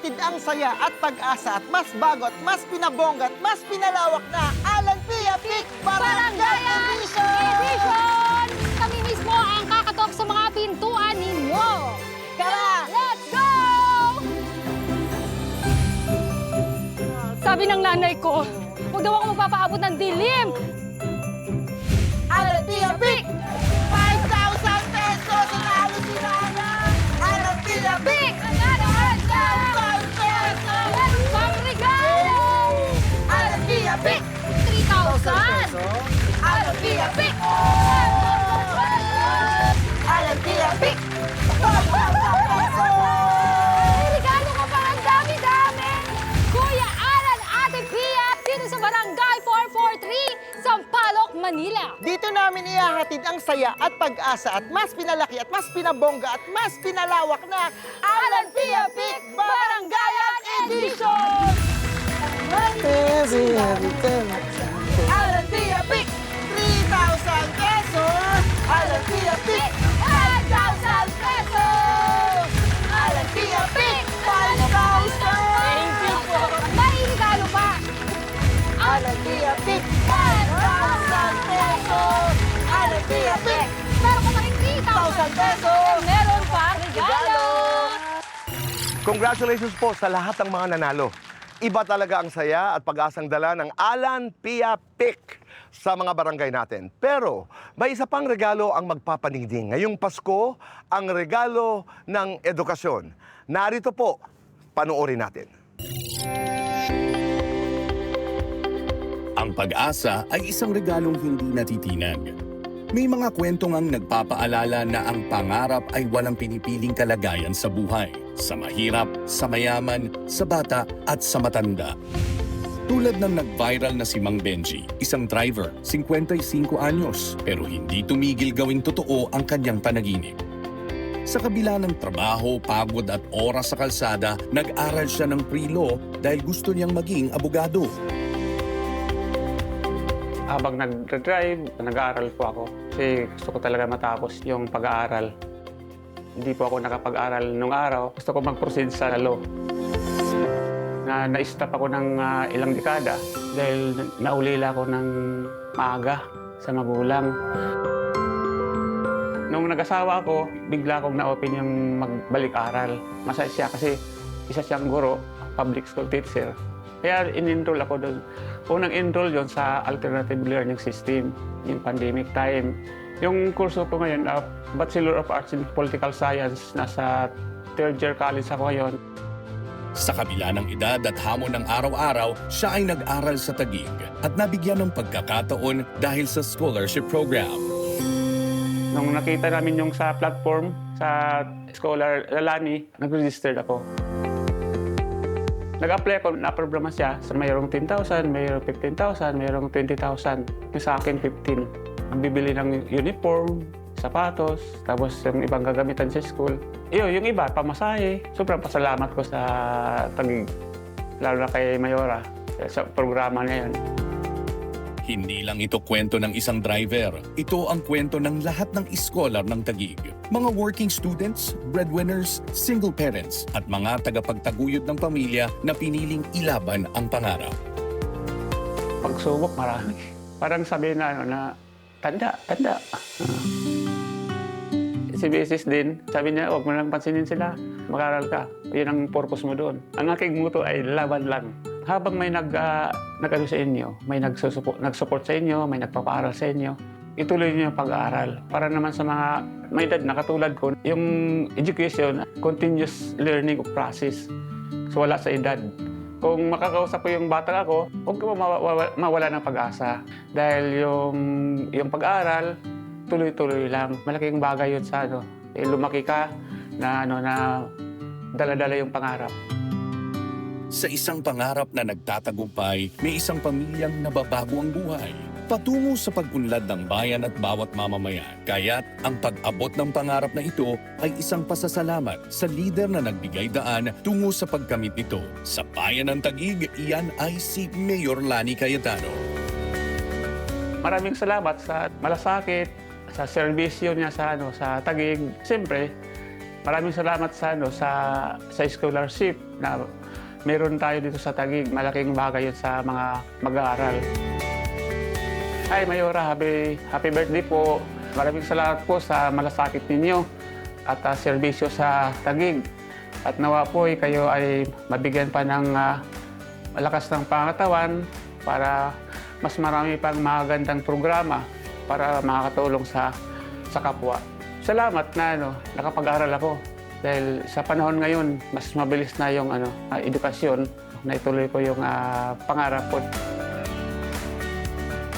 ihahatid ang saya at pag-asa at mas bago at mas pinabongga at mas pinalawak na Alan Pia Pic Barangay Edition! Edition! Kami mismo ang kakatok sa mga pintuan ninyo. Tara, let's go! Sabi ng nanay ko, huwag daw ako magpapaabot ng dilim. Alan Pia Pic! 5,000 pesos! Nanalo si Nana! Alan Pia Pic! 5,000 pesos! Pang regalo! Alan Pia Pic! 3,000! Alan Pia Pic! Alan Pia Pic! 5,000 pesos! May regalo ka pa ng dami-dami! Kuya Alan, Ate Pia, dito sa Barangay 443, Sampaloc, Manila. Dito namin ihahatid ang saya at pag-asa at mas pinalaki at mas pinabongga at mas pinalawak na Alan Pia Pic Barangayan Edition! Alan Pia Pic 3,000 pesos! Alan Pia Pic 5,000 pesos! Alan Pia Pic 5,000! Thank you po. May regalo pa. Alan Pia Pic 5,000 pesos! Alan Pia Pic Meron ko pa rin 1,000 pesos! Meron pa regalo. Congratulations po sa lahat ng mga nanalo. Iba talaga ang saya at pag-asang dala ng Alan Pia Pic sa mga barangay natin. Pero may isa pang regalo ang magpapaningding. Ngayong Pasko, ang regalo ng edukasyon. Narito po, panoorin natin. Ang pag-asa ay isang regalong hindi natitinag. May mga kwento ngang nagpapaalala na ang pangarap ay walang pinipiling kalagayan sa buhay. Sa mahirap, sa mayaman, sa bata at sa matanda. Tulad ng nag-viral na si Mang Benji, isang driver, 55 anyos, pero hindi tumigil gawing totoo ang kanyang panaginip. Sa kabila ng trabaho, pagod at oras sa kalsada, nag-aral siya ng pre-law dahil gusto niyang maging abogado. Habang nag-drive, nag-aaral po ako. Kasi gusto ko talaga matapos yung pag-aaral. Hindi po ako nakapag-aral nung araw. Gusto ko mag-proceed sa law. Na-stop ako ng ilang dekada dahil naulila ako ng maaga sa magulang. Nung nag-asawa ako, bigla akong na-open yung magbalik-aral. Masaya siya kasi isa siyang guro, public school teacher. Kaya in-enroll ako doon. Unang enroll yon sa alternative learning system, yung pandemic time. Yung kurso ko ngayon, Bachelor of Arts in Political Science, nasa third year college ako ngayon. Sa kabila ng edad at hamon ng araw-araw, siya ay nag-aral sa Taguig at nabigyan ng pagkakataon dahil sa scholarship program. Nung nakita namin yung sa platform, sa Scholar Lalani, nag-registered ako. Nag-apply ako, na-programa siya. So, mayroong 10,000, mayroong 15,000, mayroong 20,000. Yung sa akin, 15. Nagbibili ng uniform, sapatos, tapos yung ibang gagamitan sa school. Yung iba, pamasahe. Sobrang pasalamat ko sa Taguig, lalo na kay Mayora, sa programa na yan. Hindi lang ito kwento ng isang driver. Ito ang kwento ng lahat ng iskolar ng Taguig. Mga working students, breadwinners, single parents, at mga tagapagtaguyod ng pamilya na piniling ilaban ang pangarap. Pagsubok, marami. Parang sabi na tanda. Si Beses din, sabi niya, huwag mo lang pansinin sila. Mag-aral ka. Yun ang purpose mo doon. Ang aking motto ay laban lang. Habang may nag-ano sa inyo, may nag-support sa inyo, may nagpapaaral sa inyo, ituloy niyo yung pag-aaral. Para naman sa mga may edad na katulad ko, yung education, continuous learning process. So wala sa edad. Kung makakausap ko yung bata ako, huwag ka mawala ng pag-asa. Dahil yung pag-aaral, tuloy-tuloy lang. Malaking bagay yun sa lumaki ka na dala-dala yung pangarap. Sa isang pangarap na nagtatagumpay, may isang pamilyang nababago ang buhay. Patungo sa pag-unlad ng bayan at bawat mamamayan. Kaya't ang pag-abot ng pangarap na ito ay isang pasasalamat sa lider na nagbigay daan tungo sa pagkamit nito. Sa bayan ng Taguig, iyan ay si Mayor Lani Cayetano. Maraming salamat sa malasakit, sa serbisyo niya sa Taguig. Siyempre, Maraming salamat sa scholarship na meron tayo dito sa Taguig. Malaking bagay yun sa mga mag-aaral. Hi, Mayora. Happy birthday po. Maraming salamat po sa malasakit ninyo at serbisyo sa Taguig. At nawa po kayo ay mabigyan pa ng malakas ng pangatawan para mas marami pang magandang programa para makakatulong sa kapwa. Salamat na nakapag-aral ako dahil sa panahon ngayon mas mabilis na yung edukasyon na ituloy ko yung pangarap ko.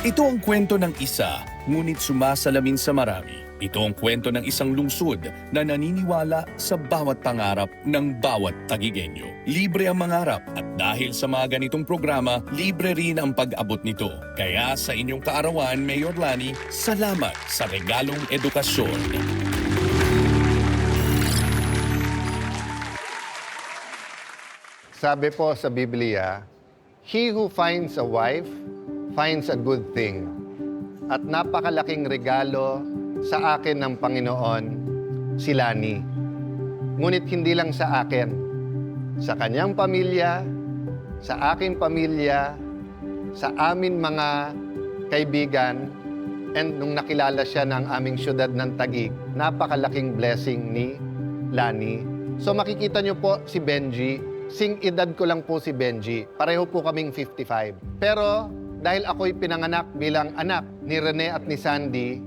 Ito ang kwento ng isa, ngunit sumasalamin sa marami. Ito ang kwento ng isang lungsod na naniniwala sa bawat pangarap ng bawat Taguigenyo. Libre ang mangarap at dahil sa mga ganitong programa, libre rin ang pag-abot nito. Kaya sa inyong kaarawan, Mayor Lani, salamat sa regalong edukasyon. Sabi po sa Biblia, he who finds a wife finds a good thing. At napakalaking regalo sa akin ng Panginoon, si Lani. Ngunit hindi lang sa akin, sa kanyang pamilya, sa aking pamilya, sa amin mga kaibigan, and nung nakilala siya ng aming syudad ng Taguig, napakalaking blessing ni Lani. So makikita niyo po si Benji, sing edad ko lang po si Benji. Pareho po kaming 55. Pero dahil ako'y pinanganak bilang anak ni Rene at ni Sandy,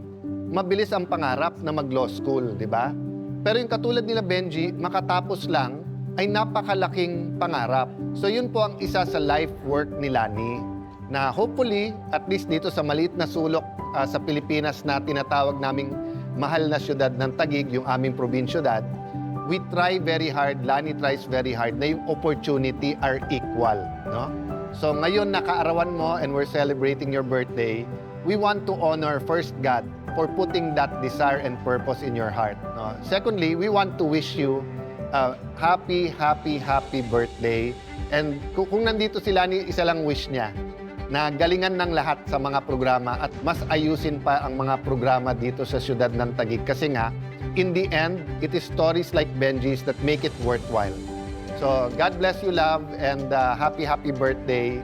mabilis ang pangarap na mag-law school, di ba? Pero yung katulad nila Benji, makatapos lang ay napakalaking pangarap. So yun po ang isa sa life work ni Lani na hopefully, at least dito sa maliit na sulok sa Pilipinas na tinatawag naming mahal na syudad ng Taguig, yung aming probinsyudad, we try very hard, Lani tries very hard na yung opportunity are equal, no? So ngayon nakaarawan mo and we're celebrating your birthday, we want to honor first God for putting that desire and purpose in your heart. No? Secondly, we want to wish you a happy birthday. And kung nandito si Lani, isa lang wish niya, na galingan ng lahat sa mga programa at mas ayusin pa ang mga programa dito sa siyudad ng Taguig. Kasi nga, in the end, it is stories like Benji's that make it worthwhile. So, God bless you, love, and happy birthday.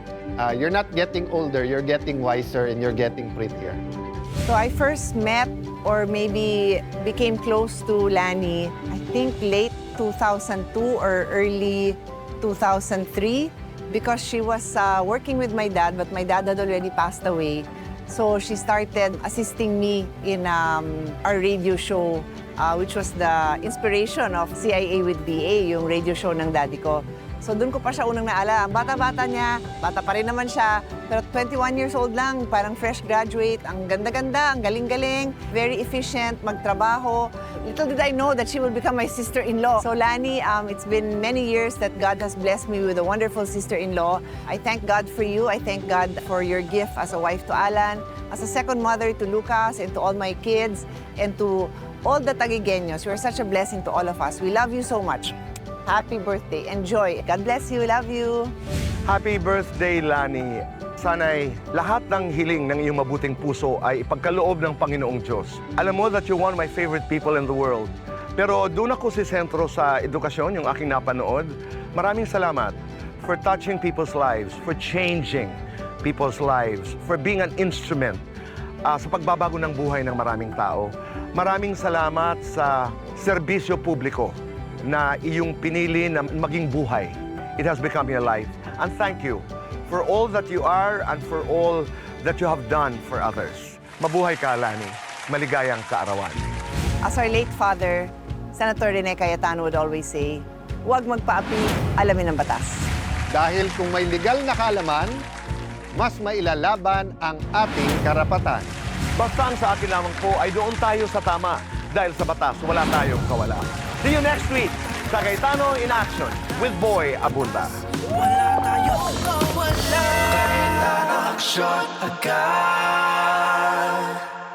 You're not getting older, you're getting wiser, and you're getting prettier. So I first met or maybe became close to Lani, I think late 2002 or early 2003 because she was working with my dad, but my dad had already passed away. So she started assisting me in our radio show, which was the inspiration of CIA with DA, yung radio show ng daddy ko. So doon ko pa siya unang naala. Ang bata-bata niya, bata pa rin naman siya, pero 21 years old lang, parang fresh graduate, ang ganda-ganda, ang galing-galing, very efficient, magtrabaho. Little did I know that she will become my sister-in-law. So Lani, it's been many years that God has blessed me with a wonderful sister-in-law. I thank God for you. I thank God for your gift as a wife to Alan, as a second mother to Lucas and to all my kids, and to all the Taguigueños. You are such a blessing to all of us. We love you so much. Happy birthday. Enjoy. God bless you. Love you. Happy birthday, Lani. Sana'y lahat ng hiling ng iyong mabuting puso ay ipagkaloob ng Panginoong Diyos. Alam mo that you're one of my favorite people in the world. Pero doon ako si sentro sa edukasyon, yung aking napanood. Maraming salamat for touching people's lives, for changing people's lives, for being an instrument sa pagbabago ng buhay ng maraming tao. Maraming salamat sa serbisyo publiko na iyong pinili na maging buhay. It has become your life. And thank you for all that you are and for all that you have done for others. Mabuhay ka, Lani. Maligayang kaarawan. As our late father, Senator Rene Cayetano would always say, huwag magpaapi, alamin ang batas. Dahil kung may legal na kaalaman, mas mailalaban ang ating karapatan. Basta ang sa akin lamang po ay doon tayo sa tama. Dahil sa batas, wala tayong kawala. See you next week sa Cayetano in Action with Boy Abunda. Wala tayong kawala. Cayetano Action agad.